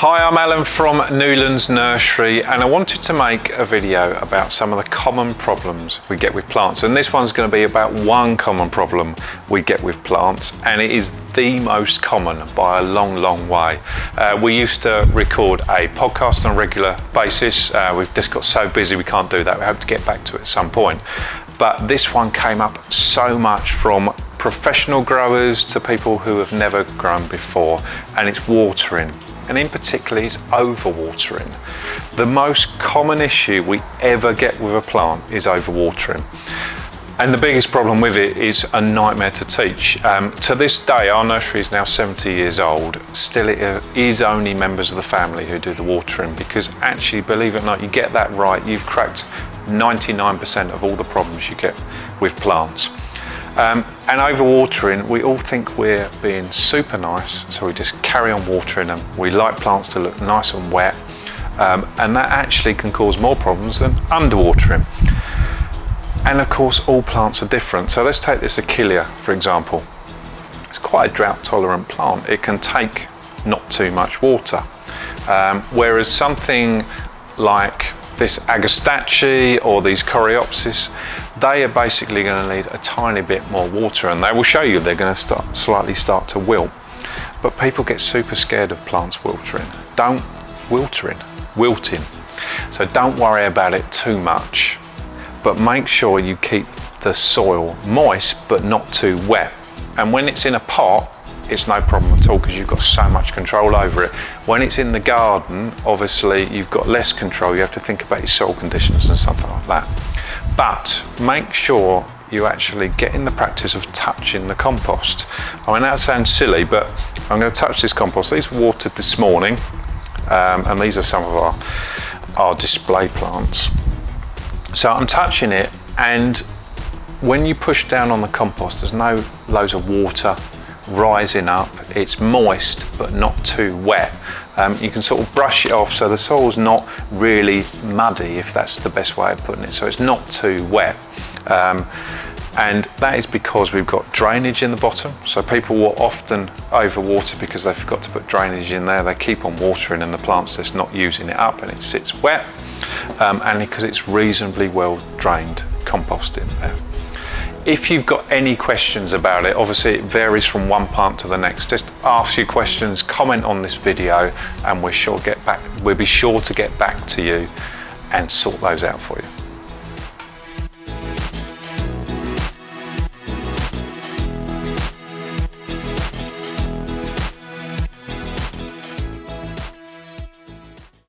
Hi, I'm Alan from Newlands Nursery, and I wanted to make a video about some of the common problems we get with plants. And this one's going to be about one common problem we get with plants, and it is the most common by a long way. We used to record a podcast on a regular basis. We've just got so busy we can't do that. We hope to get back to it at some point. But this one came up so much from professional growers to people who have never grown before, and it's watering. And in particular, it's overwatering. The most common issue we ever get with a plant is overwatering. And the biggest problem with it is a nightmare to teach. To this day, our nursery is now 70 years old. Still, it is only members of the family who do the watering, because actually, believe it or not, you get that right, you've cracked 99% of all the problems you get with plants. And overwatering, we all think we're being super nice, so we just carry on watering them. We like plants to look nice and wet, and that actually can cause more problems than underwatering. And of course, all plants are different. So let's take this Achillea, for example. It's quite a drought tolerant plant. It can take not too much water, whereas something like this Agastache or these Coreopsis, they are basically going to need a tiny bit more water, and they will show you they're going to slightly start to wilt. But people get super scared of plants wilting. So don't worry about it too much, but make sure you keep the soil moist but not too wet. And when it's in a pot, it's no problem at all, because you've got so much control over it. When it's in the garden, obviously you've got less control. You have to think about your soil conditions and something like that. But make sure you actually get in the practice of touching the compost. I mean, that sounds silly, but I'm going to touch this compost. These were watered this morning, and these are some of our display plants. So I'm touching it, and when you push down on the compost, there's no loads of water rising up. It's moist but not too wet. You can sort of brush it off so the soil's not really muddy, if that's the best way of putting it, so it's not too wet. And that is because we've got drainage in the bottom. So people will often overwater because they forgot to put drainage in there. They keep on watering and the plant's just not using it up and it sits wet, and because it's reasonably well drained compost in there. If you've got any questions about it, obviously it varies from one plant to the next. Just ask your questions, comment on this video, and we'll be sure to get back to you and sort those out for you.